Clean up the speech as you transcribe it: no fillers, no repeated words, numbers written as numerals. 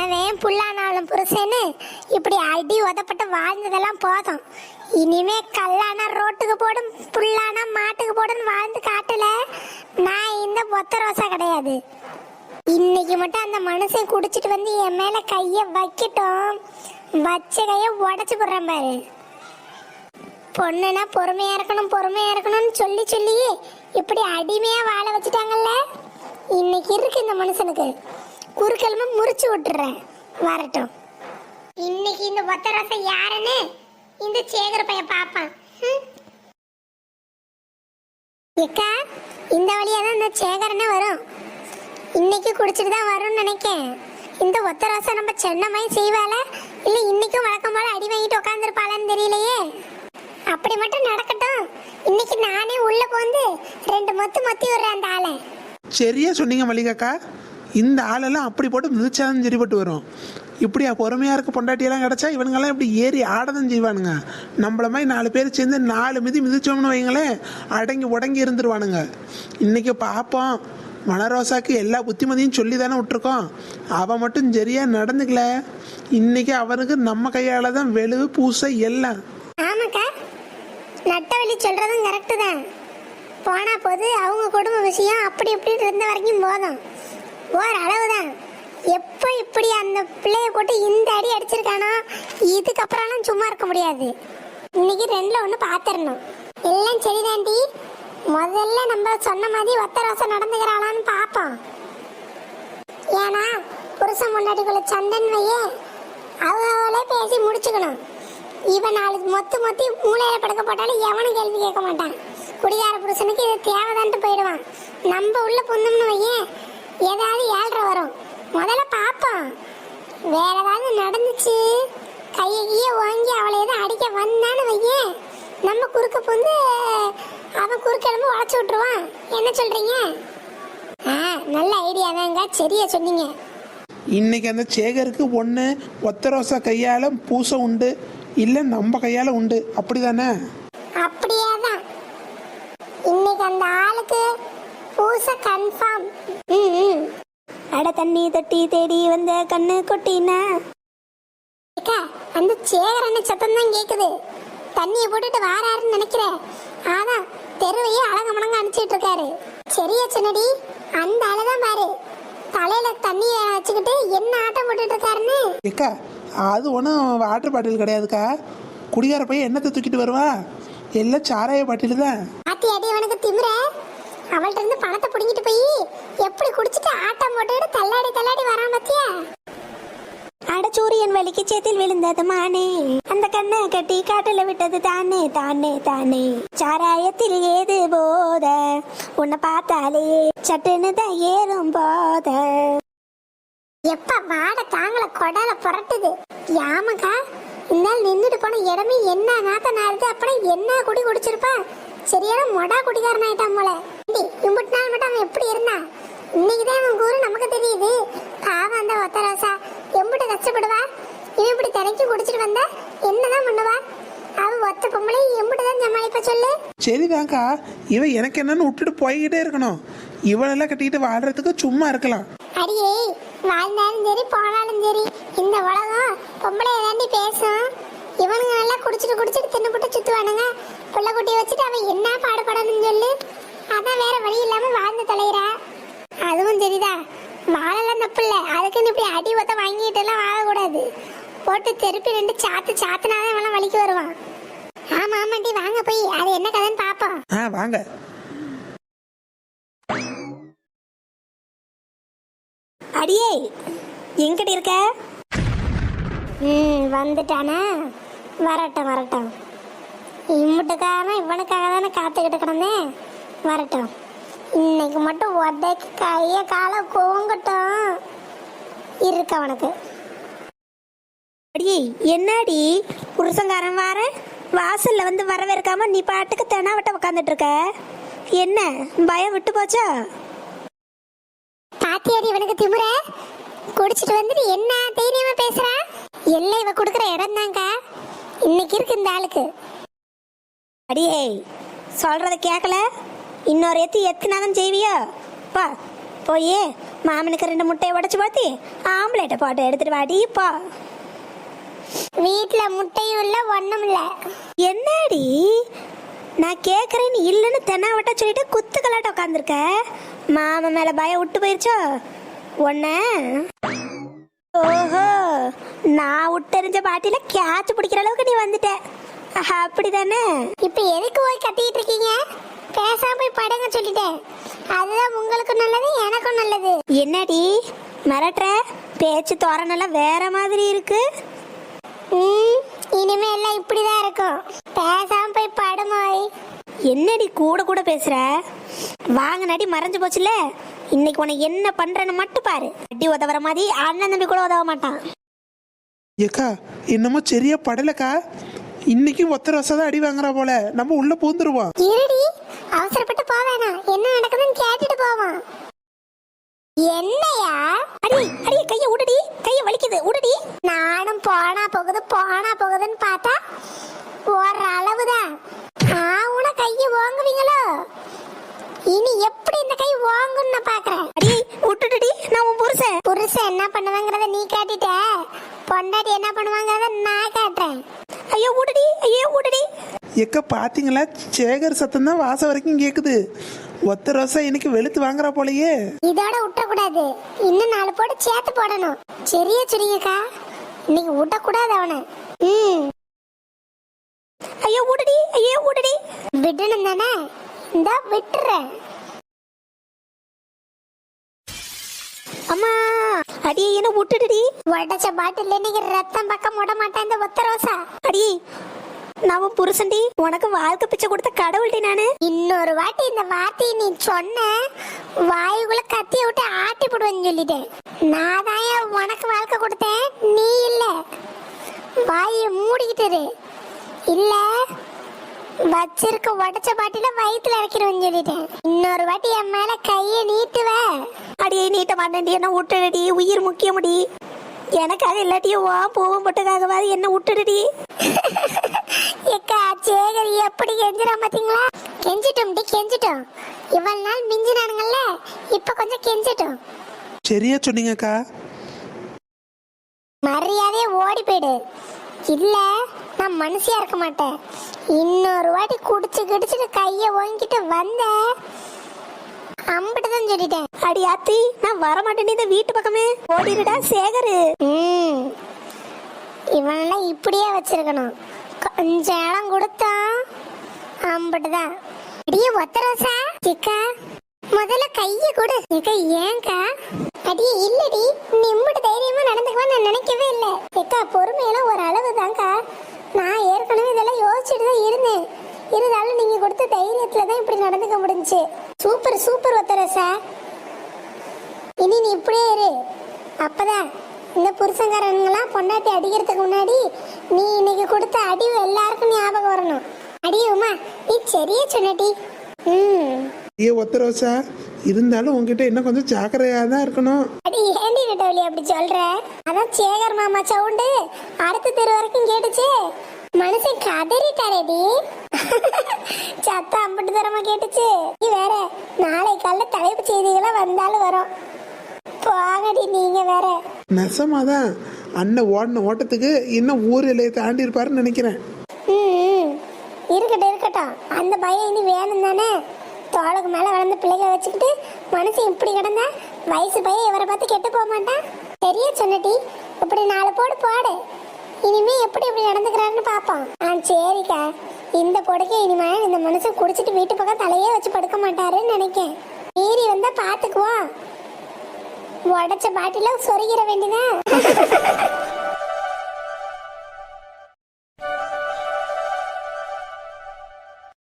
என்னவேன் புல்லானாலும் புருஷன்னு இப்படி அடி உதப்பட்டு வாழ்ந்ததெல்லாம் போதும். இனிமே கல்லானா ரோட்டுக்கு போடும், புல்லானா மாட்டுக்கு போடும் வாழ்ந்து காட்டல. நான் இந்த ஒத்த ரோசா கிடையாது. இன்னைக்கு மட்டும் அந்த மனுஷன் குடிச்சிட்டு வந்து என் மேல கைய வைக்கட்டும், வச்ச கைய உடச்சு போடுறேன் பாரு. பொண்ணுனா பொறுமையா இருக்கணும் பொறுமையா இருக்கணும்னு சொல்லி சொல்லியே இப்படி அடிமையா வாழ வச்சுட்டாங்கல்ல. இன்னைக்கு இருக்கு இந்த மனுஷனுக்கு, குறுக்கெலும்பு முறிச்சு விட்டுறேன். வரட்டும். இன்னைக்கு இந்த ஒத்த ரசம் யாருன்னு இந்த சேகர பையன் பாப்பான். ஏக்கா, இந்த வழியா தான் இந்த சேகரனே வரும். இன்னைக்கு குடிச்சிட்டு தான் வரும்னு நினைக்கேன். இந்த ஒத்த ரசம் நம்ம சென்னமாய் செய்வாள இல்ல இன்னைக்கும் வழக்கம் போல அடி வாங்கிட்டு உட்காந்துருப்பாளன்னு தெரியலையே. அப்படி மட்டும் நடக்கட்டும். இன்னைக்கு நானே உள்ள போந்து 2 மொத்து மொத்தி விடுறேன் அந்த ஆளை. சரியா சொன்னீங்க மல்லிகாக்கா. இந்த ஆளெல்லாம் அப்படி போட்டு மிதிச்சாலும் சரிப்பட்டு வரும். இப்படியா பொறுமையாக இருக்க பொண்டாட்டியெல்லாம் கிடச்சா இவனுங்கெல்லாம் இப்படி ஏறி ஆடதான் செய்வானுங்க. நம்மள மாதிரி 4 பேர் சேர்ந்து 4 மிதிச்சோம்னு வைங்களேன், அடங்கி உடங்கி இருந்துருவானுங்க. இன்னைக்கு பார்ப்போம். மனரோசாக்கு எல்லா புத்திமதியும் சொல்லி தானே விட்டுருக்கோம். அவன் மட்டும் சரியா நடந்துக்கல. இன்னைக்கு அவனுக்கு நம்ம கையால தான் வெளுவு பூசை எல்லாம். ஆமாக்கா, நட்டவழி சொல்றதும் கரெக்டு தான். போனா போது அவங்க குடும்ப விஷயம் அப்படி இப்படி இருந்த வரைக்கும் போதும். ஓரளவுதான். எப்போ இப்படி அந்த பிள்ளைய போட்டு இந்த அடி அடிச்சிருக்கானோ இதுக்கப்புறம்லாம் சும்மா இருக்க முடியாது. இன்னைக்கு 2ல 1 பாத்திரணும். எல்லாம் சரிதாண்டி. முதல்ல நம்ம சொன்ன மாதிரி ஒத்த ரோசம் நடந்துக்கிறாளான்னு பார்ப்போம். ஏன்னா புருஷன் முன்னாடிக்குள்ள சண்டன் வையே அவளே பேசி முடிச்சுக்கணும். இவன் 4 மொத்து மொத்தி மூளையில படுக்க போட்டாலும் எவனும் கேள்வி கேட்க மாட்டான். குடிகார புருஷனுக்கு இது தேவைதான்ட்டு போயிடுவான். நம்ம உள்ள பொண்ணும்னு வையே ஏதாவது 7:30 வரும். முதல்ல பார்ப்போம். வேற ஏதாவது நடந்துச்சு, கையை வாங்கி அவளை எதுவும் அடிக்க வந்தான்னு வையே, நம்ம குறுக்க புந்து அவன் குறுக்கெலும்பு உடச்சு விட்டுருவான். என்ன சொல்றீங்க? நல்ல ஐடியா தாங்க. சரியா சொன்னீங்க. இன்னைக்கு அந்த சேகருக்கு ஒன்று ஒத்த ரோசா கையால் பூசை உண்டு, இல்லை நம்ம கையால் உண்டு. அப்படிதானே? அப்படியே தான். இன்னைக்கு அந்த ஆளுக்கு பூசை கன்ஃபார்ம். அட தண்ணி தட்டி தேடி வந்த கண்ணு கொட்டினா. அந்த சேகரன்னு சத்தம் தான் கேக்குது. தண்ணியை போட்டுட்டு வாராருன்னு நினைக்கிறேன். அதான் தெருவையே அழக மடங்க அனுப்பிச்சிட்டு இருக்காரு. சரியா சொன்னடி. அந்த ஆளுதான் பாரு, தலையில தண்ணியை வச்சுக்கிட்டு என்ன ஆட்டம் போட்டுட்டு இருக்காருன்னு. ஏக்கா, அது ஒன்றும் வாட்டர் பாட்டில் கிடையாதுக்கா. குடிகார பையன் என்னத்தை தூக்கிட்டு வருவா? எல்லாம் சாராய பாட்டில் தான். ஆத்தி அடி அவனுக்கு திமிர. அவள்கிட்ட இருந்து பணத்தை பிடிங்கிட்டு போய் எப்படி குடிச்சிட்டு ஆட்டம் போட்டு தள்ளாடி தள்ளாடி வரான் பாத்தியா? அடச்சூரியன் வலிக்கு சேத்தில் விழுந்தது மானே, அந்த கண்ணை கட்டி காட்டுல விட்டது தானே தானே தானே. சாராயத்தில் ஏது போத, உன்னை பார்த்தாலே சட்டுன்னு தான் ஏறும் போத. எப்ப வாட தாங்கள கொடால புரட்டுது. யாமக்கா, இந்தால் நின்றுட்டு போன இடமே என்ன நாத்த நாருது. அப்புறம் என்ன குடி குடிச்சிருப்பா? சரியான மொடா குடிகாரன் ஆயிட்டான் போல. இம்புட்டு நாள் மட்டும் அவன் எப்படி இருந்தான்? இன்னைக்குதான் அவன் கூறு நமக்கு தெரியுது. பாவம் அந்த ஒத்த ரோசா எம்பிட்டு கஷ்டப்படுவா. இவன் இப்படி தினைக்கு குடிச்சிட்டு வந்தா என்னதான் பண்ணுவா? அவன் ஒத்த பொம்பளை எம்பிட்டுதான் சமாளிப்ப சொல்லு. சரிதான்க்கா, இவன் எனக்கு என்னன்னு விட்டுட்டு போய்கிட்டே இருக்கணும். இவளெல்லாம் கட்டிக்கிட்டு வாழ்றதுக்கு சும்மா இருக்கலாம். அடியே, வாழ்ந்தாலும் சரி போனாலும் சரி இந்த உலகம் பொம்பளை ஏதாண்டி பேசும். இவனுங்க நல்லா குடிச்சிட்டு குடிச்சிட்டு தின்னுபுட்டு சுத்துவானுங்க. புள்ள குட்டியை வச்சுட்டு அவன் என்ன பாடுபடணும்னு சொல்லு. அதான் வேற வழி இல்லாம வாழ்ந்து தொலைகிறா. அதுவும் சரிதா, வாழலாம் தப்பு இல்லை. அதுக்குன்னு இப்படி அடி ஒத்த வாங்கிட்டு எல்லாம் வாழக்கூடாது. போட்டு திருப்பி 2 சாத்துனாதான் இவெல்லாம் வலிக்கு வருவான். ஆமா ஆமாண்டி, வாங்க போய் அது என்ன கதைன்னு பாப்போம். வாங்க. அடியே, எங்கிட்ட இருக்க? வந்துட்டானா? வரட்டும் வரட்டும். இம்முட்டுக்காக இவனுக்காக தானே காத்துக்கிட்டு கிடந்தேன். வரட்டும். இன்னைக்கு மட்டும் உடைக்கு கைய காலை கோங்கட்டும் இருக்க அவனுக்கு. அடியே, என்னடி புருஷங்காரன் வார வாசல்ல வந்து வரவேற்காம நீ பாட்டுக்கு தெனாவட்ட உட்காந்துட்டு இருக்க? என்ன பயம் விட்டு போச்சா? பாத்தியாடி இவனுக்கு திமுற. குடிச்சிட்டு வந்துட்டு என்ன தைரியமா பேசுறா? எல்லாம் இவ கொடுக்குற இடம் தாங்க இன்னைக்கு இருக்கு இந்த ஆளுக்கு. அடியே, சொல்றத கேட்கல? இன்னொரு எத்தினாதான் செய்வியோ? பா, போய் மாமனுக்கு 2 முட்டையை உடைச்சு பார்த்தி ஆம்லேட்டை போட்டு எடுத்துட்டு வாடி இப்போ. வீட்டுல முட்டையும் இல்ல ஒண்ணும் இல்ல. என்னடி நான் கேட்குறேன்னு இல்லைன்னு தென்னாவட்ட சொல்லிட்டு குத்து கலாட்ட உட்காந்துருக்க. மாமா மேல பயம் விட்டு போயிருச்சோ ஒன்ன? ஓஹோ, நான் விட்டெறிஞ்ச பாட்டில கேட்ச் பிடிக்கிற அளவுக்கு நீ வந்துட்ட அப்படிதானே? இப்ப எதுக்கு போய் கத்திட்டு இருக்கீங்க? பேசாம போய் படுங்க சொல்லிட்டேன். அதுதான் உங்களுக்கும் நல்லது எனக்கும் நல்லது. என்னடி மிரட்டுற? பேச்சு தோரணெல்லாம் வேற மாதிரி இருக்கு. இனிமே எல்லாம் இப்படிதான் இருக்கும். பேசாம போய் படுமாய். என்னடி கூட கூட பேசுற? வாங்க நடி மறைஞ்சு போச்சுல, இன்னைக்கு உனக்கு என்ன பண்றேன்னு மட்டும் பாரு. அடி உதவுற மாதிரி அண்ணன் தம்பி கூட உதவ மாட்டான். ஏக்கா என்னமோ சரியா படலக்கா. இன்னைக்கும் ஒத்த ரசம் அடி வாங்குறா போல. நம்ம உள்ள பூந்துருவோம். இருடி, அவசரப்பட்டு போவேனா? என்ன நடக்குதுன்னு கேட்டுட்டு போவோம். என்னையா? அடி அடி கைய உடடி, கைய வலிக்குது உடடி. நானும் போனா போகுதுன்னு பார்த்தா ஒரு அளவுதான். உன கைய வாங்குவீங்களோ? இனி எப்படி இந்த கை வாங்குன்னு நான் பாக்குறேன். அடி விட்டுடுடி, நான் உன் புருஷன் என்ன பண்ணுவாங்கறத நீ காட்டிட்ட, பொண்டாட்டி என்ன பண்ணுவாங்கறத நான் காட்டுறேன். ஐயோ உடடி, ஐயோ உடடி. எக்க பாத்தீங்களா, சேகர் சத்தம் தான் வாசம் வரைக்கும் கேக்குது. ஒத்த ரசம் இன்னைக்கு வெளுத்து வாங்குறா போலயே. இதோட விட்டக்கூடாது, இன்னும் 4 போட்டு சேர்த்து போடணும். சரியா சொல்லிங்கக்கா, இன்னைக்கு விட்டக்கூடாது அவனை. ஐயோ உடடி, ஐயோ உடடி. விடணும் தானே? இந்த விட்டுறேன். அம்மா அடி என்ன விட்டுடுடி. உடச்ச பாட்டில் இன்னைக்கு ரத்தம் பக்கம் விட மாட்டேன் இந்த ஒத்த ரோசா. அடி நான் உன் புருஷன்டி, உனக்கு வாழ்க்கை பிச்சை கொடுத்த கடவுள்டி நானு. இன்னொரு வாட்டி இந்த வார்த்தையை நீ சொன்ன வாயுக்குள்ள கத்திய விட்டு ஆட்டி போடுவேன்னு சொல்லிட்டேன். நான் தான் உனக்கு வாழ்க்கை கொடுத்தேன், நீ இல்ல. வாயை மூடிக்கிட்டு இல்ல வச்சிருக்க உடச்ச பாட்டில வயிற்றுல இறக்கிடுவேன்னு சொல்லிட்டேன். இன்னொரு வாட்டி என் மேல கைய நீட்டுவ. அடியே நீட்ட மாட்டேன்டி, என்ன விட்டுடுடி. உயிர் முக்கியமுடி. எனக்காக இல்லாட்டியும் வா போவும் போட்டதாகவாது என்ன விட்டுடுடி. ஏக்கா சேகர் எப்படி கெஞ்சுறான் பாத்தீங்களா? கெஞ்சிட்டோம். இவ்வளவு நாள் மிஞ்சினானுங்கல்ல, இப்ப கொஞ்சம் கெஞ்சிட்டோம். சரியா சொன்னீங்கக்கா. மரியாதையே ஓடி போயிடு, இல்ல நான் மனுஷியா இருக்க மாட்டேன். இன்னொரு வாட்டி குடிச்சு கிடிச்சிட்டு கைய ஓங்கிட்டு வந்த அம்பிட்டுதான் சொல்லிட்டேன். அடி ஆத்தி, நான் வரமாட்டேன் இந்த வீட்டு பக்கமே. ஓடிடுடா சேகரு. இவனெல்லாம் இப்படியே வச்சிருக்கணும். கொஞ்சம் இடம் கொடுத்தா அம்பிட்டுதான். அடியே ஒத்த ரோசா சிக்கா, முதல்ல கைய கொடு. ஏங்கா? அடியே இல்லடி, நீ இம்புட்டு தைரியமா நடந்துக்குவா நான் நினைக்கவே இல்லை. ஏக்கா பொறுமையெல்லாம் ஒரு அளவு தான்க்கா. நான் ஏற்கனவே இதெல்லாம் யோசிச்சுட்டு தான் இருந்தேன். இருந்தாலும் நீங்க கொடுத்த தைரியத்துல தான் இப்படி நடந்துக்க முடிஞ்சுச்சு. சூப்பர் ஒத்த ரோசா. இனி நீ இப்படியே இரு. அப்பதான் இந்த புருஷங்காரங்களாம் பொண்டாட்டி அடிக்கிறதுக்கு முன்னாடி நீ இன்னைக்கு கொடுத்த அடி எல்லாருக்கும் ஞாபகம் வரணும். அடியுமா நீ சரியா சொன்னடி. ஏ ஒத்த ரோசா, இருந்தாலும் உங்ககிட்ட என்ன கொஞ்சம் ஜாக்கிரதையா தான் இருக்கணும். அடி ஏண்டி நட்டவலி அப்படி சொல்ற? அதான் சேகர் மாமா சவுண்டு அடுத்த தெரு வரைக்கும் கேட்டுச்சு. மனுஷன் கதறிட்டாரேடி. சத்தம் அம்பட்டு தரமா கேட்டுச்சு. நீ வேற நாளை காலைல தலைப்பு செய்திகளா வந்தாலும் வரும். போகடி நீங்க வேற. நெசமாதான் அண்ணன் ஓடின ஓட்டத்துக்கு இன்னும் ஊர் எல்லையை தாண்டி இருப்பாருன்னு நினைக்கிறேன். இருக்கட்டும், அந்த பயம் இனி வேணும் தானே. தோளுக்கு மேல வளர்ந்த பிள்ளைகளை வச்சுக்கிட்டு மனுஷன் இப்படி கிடந்தா வயசு பையன் இவரை பார்த்து கெட்டு போக மாட்டான். சரியா சொன்னடி, இப்படி 4 போடு. இனிமே எப்படி இப்படி நடந்துக்கிறாருன்னு பாப்போம். சரிக்கா, இந்த பொடுக்கை இனிமே இந்த மனுஷன் குடிச்சிட்டு வீட்டு பக்கம் தலையே வச்சு படுக்க மாட்டாருன்னு நினைக்கேன். மீறி வந்தா பாத்துக்குவோம். உடச்ச பாட்டில சொருகிற வேண்டியதான்.